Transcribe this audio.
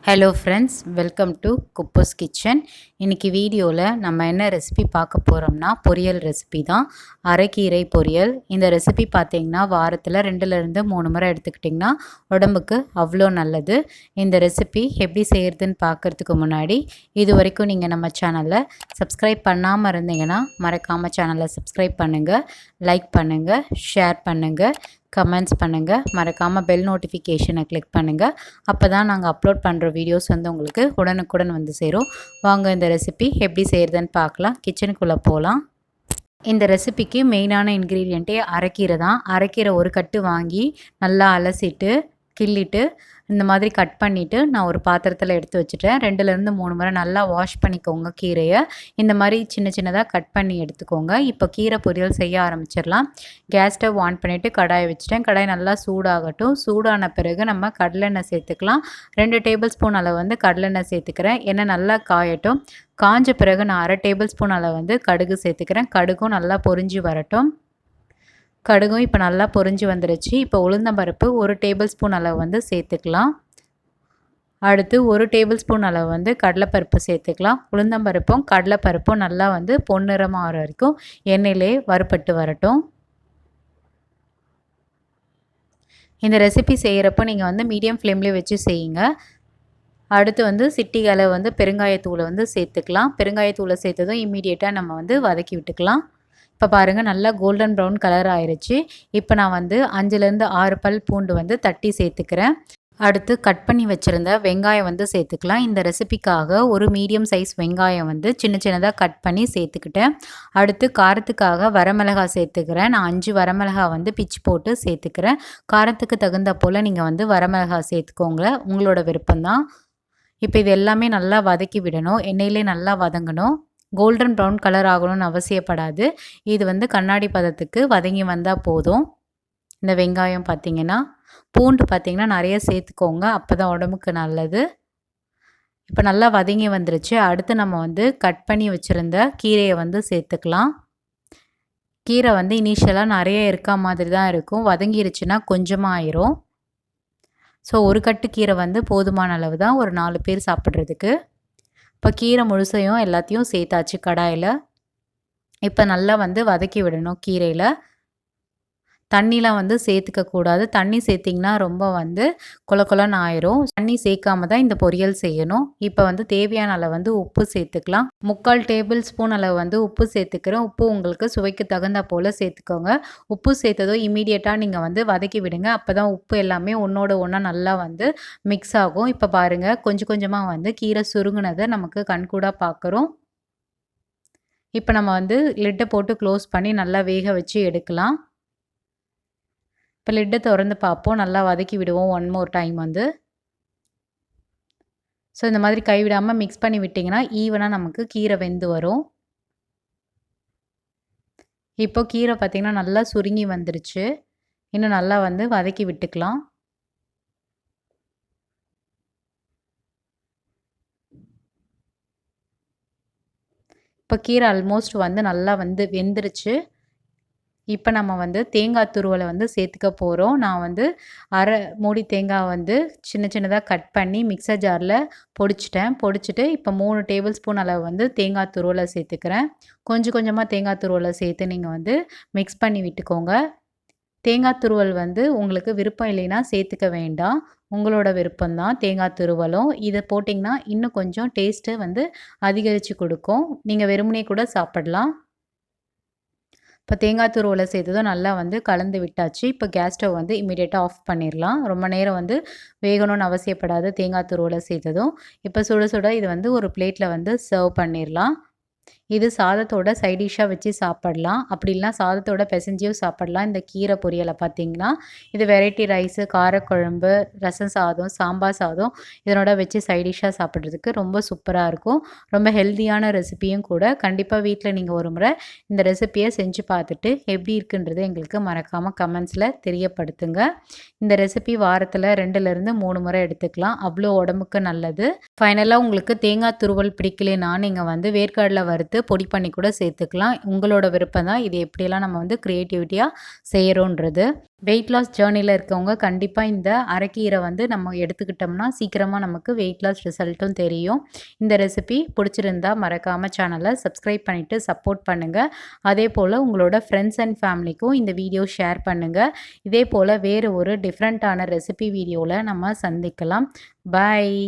Hello friends, welcome to kuboos kitchen. இன்றைக்கி வீடியோவில் நம்ம என்ன ரெசிபி பார்க்க போகிறோம்னா பொரியல் ரெசிபி தான். அரைக்கீரை பொரியல். இந்த ரெசிபி பார்த்திங்கன்னா வாரத்தில் 2லேருந்து 3 முறை எடுத்துக்கிட்டிங்கன்னா உடம்புக்கு அவ்வளோ நல்லது. இந்த ரெசிபி எப்படி செய்கிறதுன்னு பார்க்குறதுக்கு முன்னாடி இது வரைக்கும் நீங்கள் நம்ம சேனலை சப்ஸ்கிரைப் பண்ணாமல் இருந்தீங்கன்னா மறக்காமல் சேனலை சப்ஸ்கிரைப் பண்ணுங்கள், லைக் பண்ணுங்கள், ஷேர் பண்ணுங்கள், கமெண்ட்ஸ் பண்ணுங்கள். மறக்காமல் பெல் நோட்டிஃபிகேஷனை கிளிக் பண்ணுங்கள். அப்போ தான் நாங்கள் அப்லோட் பண்ணுற வீடியோஸ் வந்து உங்களுக்கு உடனுக்குடன் வந்து சேரும். வாங்க இந்த ரெசிபி எப்படி செய்கிறதுன்னு பார்க்கலாம். கிச்சனுக்குள்ளே போகலாம். இந்த ரெசிபிக்கு மெயினான இன்க்ரீடியண்ட்டே அரைக்கீரை தான். அரைக்கீரை ஒரு கட்டு வாங்கி நல்லா அலசிட்டு கிள்ளிட்டு இந்த மாதிரி கட் பண்ணிவிட்டு நான் ஒரு பாத்திரத்தில் எடுத்து வச்சுட்டேன். 2லேருந்து 3 முறை நல்லா வாஷ் பண்ணிக்கோங்க கீரையை. இந்த மாதிரி சின்ன சின்னதாக கட் பண்ணி எடுத்துக்கோங்க. இப்போ கீரை பொரியல் செய்ய ஆரம்பிச்சிடலாம். கேஸ் ஸ்டவ் ஆன் பண்ணிவிட்டு கடாயை வச்சுட்டேன். கடாய் நல்லா சூடாகட்டும். சூடான பிறகு நம்ம கடலெண்ணெய் சேர்த்துக்கலாம். 2 டேபிள் ஸ்பூன் அளவு வந்து கடலெண்ணெய் சேர்த்துக்கிறேன். எண்ணெய் நல்லா காயட்டும். காஞ்ச பிறகு நான் 1/2 டேபிள் ஸ்பூன் அளவு வந்து கடுகு சேர்த்துக்கிறேன். கடுகும் நல்லா பொரிஞ்சு வரட்டும். கடுகும் இப்போ நல்லா பொரிஞ்சு வந்துருச்சு. இப்போ உளுந்தம்பருப்பு 1 டேபிள் ஸ்பூன் அளவு வந்து சேர்த்துக்கலாம். அடுத்து 1 டேபிள் ஸ்பூன் அளவு வந்து கடலைப்பருப்பு சேர்த்துக்கலாம். உளுந்தம்பருப்பும் கடலைப்பருப்பும் நல்லா வந்து பொன்னிறமாக வர வரைக்கும் எண்ணெயிலே வறுபட்டு வரட்டும். இந்த ரெசிபி செய்கிறப்போ நீங்கள் வந்து மீடியம் ஃப்ளேம்லேயே வச்சு செய்யுங்க. அடுத்து வந்து சிட்டிகளை வந்து பெருங்காயத்தூளை வந்து சேர்த்துக்கலாம். பெருங்காயத்தூளை சேர்த்ததும் இம்மீடியட்டாக நம்ம வந்து வதக்கி விட்டுக்கலாம். இப்போ பாருங்கள் நல்லா கோல்டன் ப்ரௌன் கலர் ஆயிடுச்சு. இப்போ நான் வந்து 5லேருந்து 6 பல் பூண்டு வந்து தட்டி சேர்த்துக்கிறேன். அடுத்து கட் பண்ணி வச்சுருந்த வெங்காயம் வந்து சேர்த்துக்கலாம். இந்த ரெசிபிக்காக ஒரு மீடியம் சைஸ் வெங்காயம் வந்து சின்ன சின்னதாக கட் பண்ணி சேர்த்துக்கிட்டேன். அடுத்து காரத்துக்காக வரமிளகாய் சேர்த்துக்கிறேன். நான் 5 வரமிளகாய் வந்து பிச்சு போட்டு சேர்த்துக்கிறேன். காரத்துக்கு தகுந்த போல் நீங்கள் வந்து வரமிளகாய் சேர்த்துக்கோங்க, உங்களோட விருப்பம்தான். இப்போ இது எல்லாமே நல்லா வதக்கி விடணும். எண்ணெயிலே நல்லா வதங்கணும். கோல்டன் ப்ரௌன் கலர் ஆகணும்னு அவசியப்படாது. இது வந்து கண்ணாடி பதத்துக்கு வதங்கி வந்தால் போதும். இந்த வெங்காயம் பார்த்திங்கன்னா, பூண்டு பார்த்திங்கன்னா நிறைய சேர்த்துக்கோங்க, அப்போ தான் உடம்புக்கு நல்லது. இப்போ நல்லா வதங்கி வந்துருச்சு. அடுத்து நம்ம வந்து கட் பண்ணி வச்சுருந்த கீரையை வந்து சேர்த்துக்கலாம். கீரை வந்து இனிஷியலாக நிறைய இருக்கா மாதிரி தான் இருக்கும். வதங்கிருச்சுன்னா கொஞ்சமாக ஆயிரும். ஸோ ஒரு கட்டு கீரை வந்து போதுமான அளவு தான் ஒரு 4 பேர் சாப்பிட்றதுக்கு. இப்போ கீரை முழுசையும் எல்லாத்தையும் சேர்த்தாச்சு கடாயில். இப்போ நல்லா வந்து வதக்கி விடணும் கீரையில். தண்ணிலாம் வந்து சேர்த்துக்கக்கூடாது. தண்ணி சேர்த்திங்கன்னா ரொம்ப வந்து கொலன்னு ஆயிரும். தண்ணி சேர்க்காம தான் இந்த பொரியல் செய்யணும். இப்போ வந்து தேவையான அளவு வந்து உப்பு சேர்த்துக்கலாம். 3/4 டேபிள் ஸ்பூன் அளவு வந்து உப்பு சேர்த்துக்கிறேன். உப்பு உங்களுக்கு சுவைக்கு தகுந்த போல் சேர்த்துக்கோங்க. உப்பு சேர்த்ததும் இமீடியட்டாக நீங்கள் வந்து வதக்கி விடுங்க. அப்போ தான் உப்பு எல்லாமே ஒன்றோட ஒன்றா நல்லா வந்து மிக்ஸ் ஆகும். இப்போ பாருங்கள் கொஞ்சம் கொஞ்சமாக வந்து கீரை சுருங்குனதை நமக்கு கண்கூடாக பார்க்குறோம். இப்போ நம்ம வந்து லிட்டை போட்டு க்ளோஸ் பண்ணி நல்லா வேக வச்சு எடுக்கலாம். இப்போ லிட்டை திறந்து பார்ப்போம். நல்லா வதக்கி விடுவோம் 1 மோர் டைம் வந்து. ஸோ இந்த மாதிரி கைவிடாமல் மிக்ஸ் பண்ணி விட்டிங்கன்னா ஈவனாக நமக்கு கீரை வெந்து வரும். இப்போ கீரை பார்த்திங்கன்னா நல்லா சுருங்கி வந்துருச்சு. இன்னும் நல்லா வந்து வதக்கி விட்டுக்கலாம். இப்போ கீரை ஆல்மோஸ்ட் வந்து நல்லா வந்து வெந்துருச்சு. இப்போ நம்ம வந்து தேங்காய் துருவலை வந்து சேர்த்துக்க போகிறோம். நான் வந்து 1/2 மூடி தேங்காய் வந்து சின்ன சின்னதாக கட் பண்ணி மிக்சர் ஜாரில் பொடிச்சிட்டு இப்போ 3 டேபிள் ஸ்பூன் அளவு வந்து தேங்காய் துருவலை சேர்த்துக்கிறேன். கொஞ்சம் கொஞ்சமாக தேங்காய் துருவலை சேர்த்து நீங்கள் வந்து மிக்ஸ் பண்ணி விட்டுக்கோங்க. தேங்காய் துருவல் வந்து உங்களுக்கு விருப்பம் இல்லைன்னா சேர்த்துக்க வேண்டாம், உங்களோட விருப்பம்தான். தேங்காய் துருவலும் இதை போட்டிங்கன்னா இன்னும் கொஞ்சம் டேஸ்ட்டு வந்து அதிகரித்து கொடுக்கும். நீங்கள் வெறுமனே கூட சாப்பிடலாம். இப்போ தேங்காய் துருவலை சேர்த்ததும் நல்லா வந்து கலந்து விட்டாச்சு. இப்போ கேஸ் ஸ்டவ் வந்து இமீடியட்டாக ஆஃப் பண்ணிடலாம். ரொம்ப நேரம் வந்து வேகணும்னு அவசியப்படாது தேங்காய் துருவலை சேர்த்ததும். இப்போ சுட சுட இது வந்து ஒரு பிளேட்டில் வந்து சர்வ் பண்ணிடலாம். இது சாதத்தோட சைட் டிஷ்ஷாக வச்சு சாப்பிடலாம். அப்படி இல்லைனா சாதத்தோட பிசைஞ்சியும் சாப்பிடலாம். இந்த கீரை பொரியலை பார்த்திங்கன்னா இது வெரைட்டி ரைஸு, காரக்குழம்பு, ரசம் சாதம், சாம்பார் சாதம் இதனோட வச்சு சைட் டிஷ்ஷாக சாப்பிட்றதுக்கு ரொம்ப சூப்பராக இருக்கும். ரொம்ப ஹெல்த்தியான ரெசிபியும் கூட. கண்டிப்பாக வீட்டில் நீங்கள் ஒரு முறை இந்த ரெசிப்பியை செஞ்சு பார்த்துட்டு எப்படி இருக்குன்றது எங்களுக்கு மறக்காமல் கமெண்ட்ஸில் தெரியப்படுத்துங்க. இந்த ரெசிபி வாரத்தில் 2லேருந்து 3 முறை எடுத்துக்கலாம். அவ்வளோ உடம்புக்கு நல்லது. ஃபைனலாக உங்களுக்கு தேங்காய் துருவல் பிடிக்கலைன்னா நீங்கள் வந்து வேர்க்கடலை வறுத்து வறுத்துட்டு பொடி பண்ணி கூட சேர்த்துக்கலாம். உங்களோட விருப்பம் தான். இது எப்படியெல்லாம் நம்ம வந்து க்ரியேட்டிவிட்டியாக செய்கிறோன்றது. வெயிட் லாஸ் ஜேர்னியில் இருக்கவங்க கண்டிப்பாக இந்த அரைக்கீரை வந்து நம்ம எடுத்துக்கிட்டோம்னா சீக்கிரமாக நமக்கு வெயிட் லாஸ் ரிசல்ட்டும் தெரியும். இந்த ரெசிபி பிடிச்சிருந்தா மறக்காமல் சேனலை சப்ஸ்கிரைப் பண்ணிவிட்டு சப்போர்ட் பண்ணுங்கள். அதே போல் உங்களோட ஃப்ரெண்ட்ஸ் அண்ட் ஃபேமிலிக்கும் இந்த வீடியோ ஷேர் பண்ணுங்கள். இதே போல் வேறு ஒரு டிஃப்ரெண்ட்டான ரெசிபி வீடியோவில் நம்ம சந்திக்கலாம். பாய்.